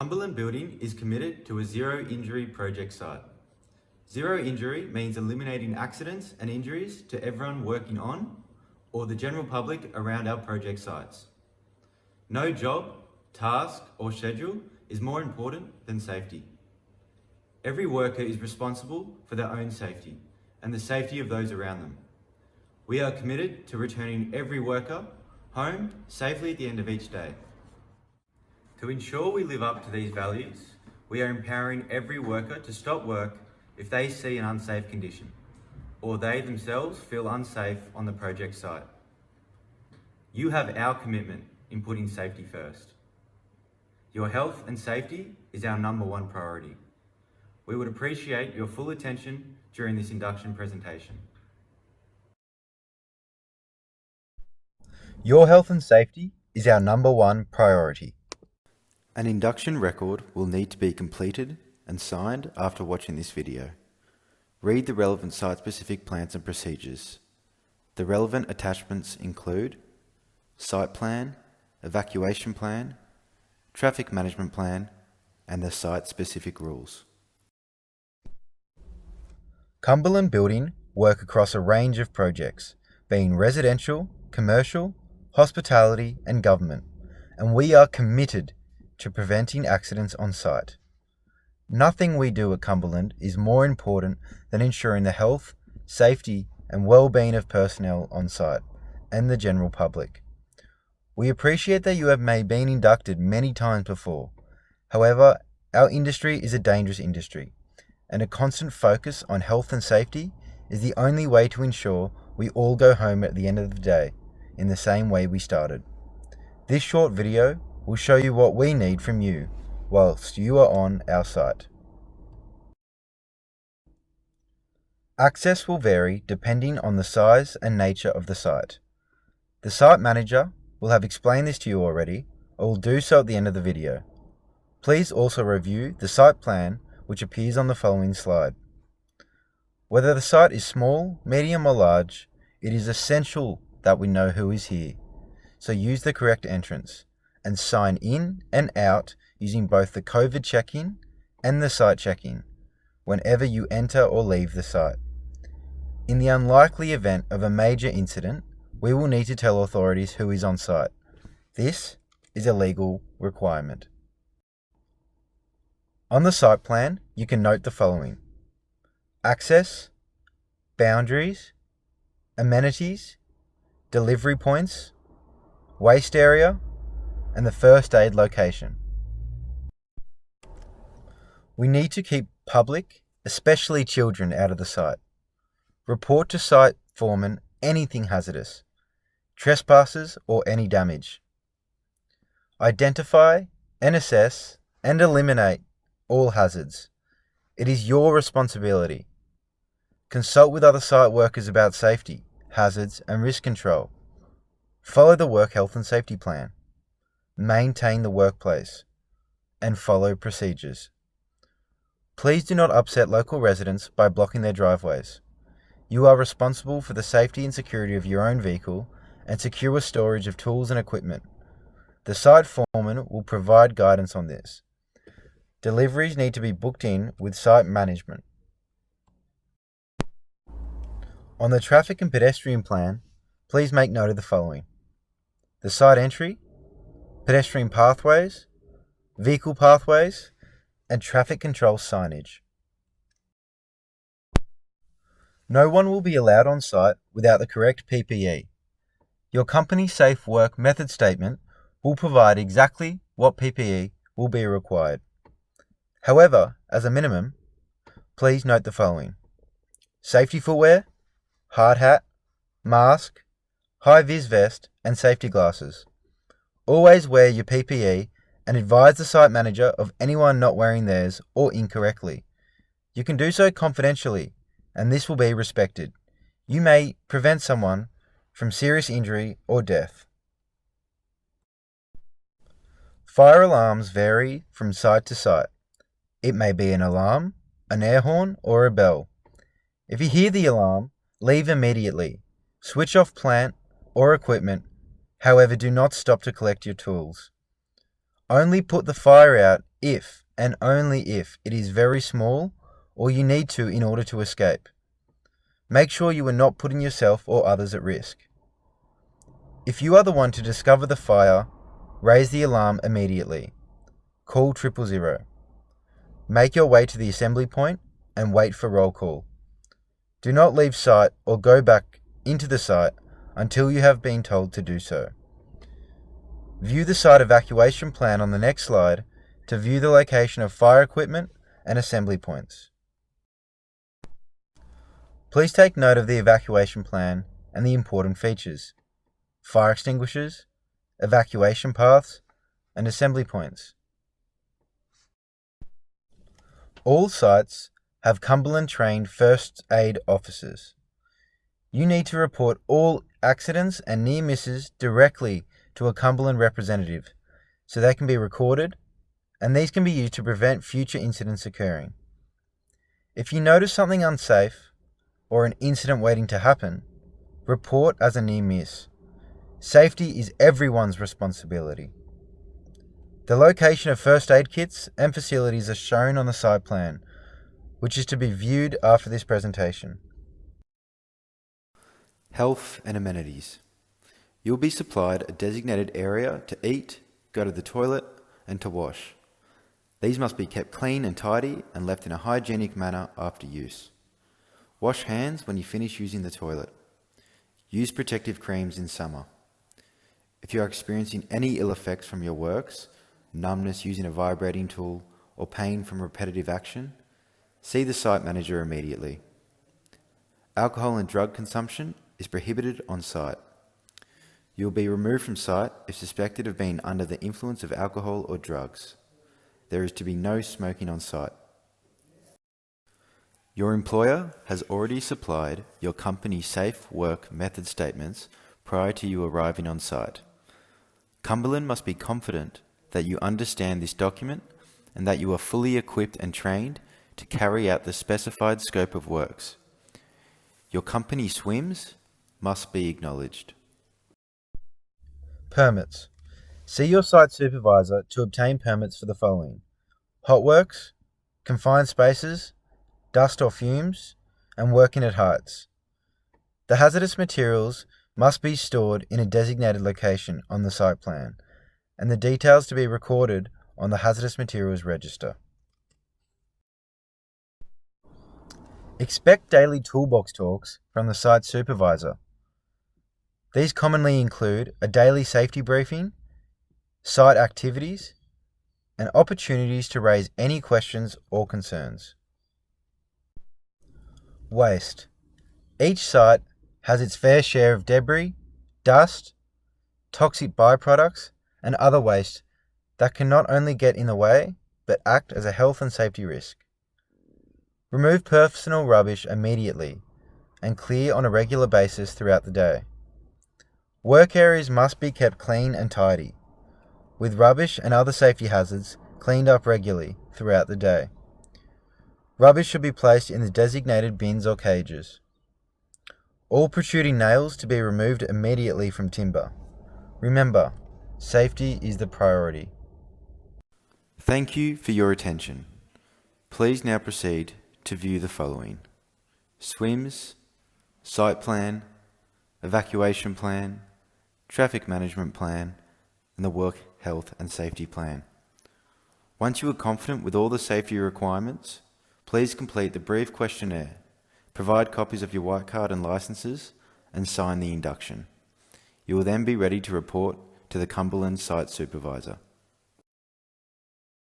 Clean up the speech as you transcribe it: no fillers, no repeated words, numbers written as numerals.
Cumberland Building is committed to a zero-injury project site. Zero injury means eliminating accidents and injuries to everyone working on or the general public around our project sites. No job, task, or schedule is more important than safety. Every worker is responsible for their own safety and the safety of those around them. We are committed to returning every worker home safely at the end of each day. To ensure we live up to these values, we are empowering every worker to stop work if they see an unsafe condition, or they themselves feel unsafe on the project site. You have our commitment in putting safety first. Your health and safety is our number one priority. We would appreciate your full attention during this induction presentation. Your health and safety is our number one priority. An induction record will need to be completed and signed after watching this video. Read the relevant site-specific plans and procedures. The relevant attachments include site plan, evacuation plan, traffic management plan, and the site-specific rules. Cumberland Building work across a range of projects, being residential, commercial, hospitality, and government, and we are committed to preventing accidents on site. Nothing we do at Cumberland is more important than ensuring the health, safety, and well-being of personnel on site and the general public. We appreciate that you have been inducted many times before. However, our industry is a dangerous industry, and a constant focus on health and safety is the only way to ensure we all go home at the end of the day in the same way we started. This short video will show you what we need from you whilst you are on our site. Access will vary depending on the size and nature of the site. The site manager will have explained this to you already, or will do so at the end of the video. Please also review the site plan which appears on the following slide. Whether the site is small, medium or large, it is essential that we know who is here. So use the correct entrance and sign in and out using both the COVID check-in and the site check-in whenever you enter or leave the site. In the unlikely event of a major incident, we will need to tell authorities who is on site. This is a legal requirement. On the site plan, you can note the following: access, boundaries, amenities, delivery points, waste area, and the first aid location. We need to keep public, especially children, out of the site. Report to site foreman anything hazardous, trespassers or any damage. Identify and assess and eliminate all hazards. It is your responsibility. Consult with other site workers about safety, hazards and risk control. Follow the work health and safety plan. Maintain the workplace and follow procedures. Please do not upset local residents by blocking their driveways. You are responsible for the safety and security of your own vehicle and secure storage of tools and equipment. The site foreman will provide guidance on this. Deliveries need to be booked in with site management. On the traffic and pedestrian plan, please make note of the following: the site entry, pedestrian pathways, vehicle pathways, and traffic control signage. No one will be allowed on site without the correct PPE. Your company safe work method statement will provide exactly what PPE will be required. However, as a minimum, please note the following: safety footwear, hard hat, mask, high-vis vest, and safety glasses. Always wear your PPE and advise the site manager of anyone not wearing theirs or incorrectly. You can do so confidentially, and this will be respected. You may prevent someone from serious injury or death. Fire alarms vary from site to site. It may be an alarm, an air horn, or a bell. If you hear the alarm, leave immediately. Switch off plant or equipment. However, do not stop to collect your tools. Only put the fire out if and only if it is very small or you need to in order to escape. Make sure you are not putting yourself or others at risk. If you are the one to discover the fire, raise the alarm immediately. Call 000. Make your way to the assembly point and wait for roll call. Do not leave site or go back into the site until you have been told to do so. View the site evacuation plan on the next slide to view the location of fire equipment and assembly points. Please take note of the evacuation plan and the important features: fire extinguishers, evacuation paths, and assembly points. All sites have Cumberland-trained first aid officers. You need to report all accidents and near misses directly to a Cumberland representative so they can be recorded, and these can be used to prevent future incidents occurring. If you notice something unsafe or an incident waiting to happen, report as a near miss. Safety is everyone's responsibility. The location of first aid kits and facilities are shown on the site plan, which is to be viewed after this presentation. Health and amenities. You'll be supplied a designated area to eat, go to the toilet, and to wash. These must be kept clean and tidy and left in a hygienic manner after use. Wash hands when you finish using the toilet. Use protective creams in summer. If you are experiencing any ill effects from your works, numbness using a vibrating tool, or pain from repetitive action, see the site manager immediately. Alcohol and drug consumption is prohibited on site. You will be removed from site if suspected of being under the influence of alcohol or drugs. There is to be no smoking on site. Your employer has already supplied your company safe work method statements prior to you arriving on site. Cumberland must be confident that you understand this document and that you are fully equipped and trained to carry out the specified scope of works. Your company swims must be acknowledged. Permits. See your site supervisor to obtain permits for the following: hot works, confined spaces, dust or fumes, and working at heights. The hazardous materials must be stored in a designated location on the site plan, and the details to be recorded on the hazardous materials register. Expect daily toolbox talks from the site supervisor. These commonly include a daily safety briefing, site activities, and opportunities to raise any questions or concerns. Waste. Each site has its fair share of debris, dust, toxic byproducts, and other waste that can not only get in the way, but act as a health and safety risk. Remove personal rubbish immediately and clear on a regular basis throughout the day. Work areas must be kept clean and tidy, with rubbish and other safety hazards cleaned up regularly throughout the day. Rubbish should be placed in the designated bins or cages. All protruding nails to be removed immediately from timber. Remember, safety is the priority. Thank you for your attention. Please now proceed to view the following: SWIMS, site plan, evacuation plan, traffic management plan, and the work health and safety plan. Once you are confident with all the safety requirements, please complete the brief questionnaire, provide copies of your white card and licenses, and sign the induction. You will then be ready to report to the Cumberland site supervisor.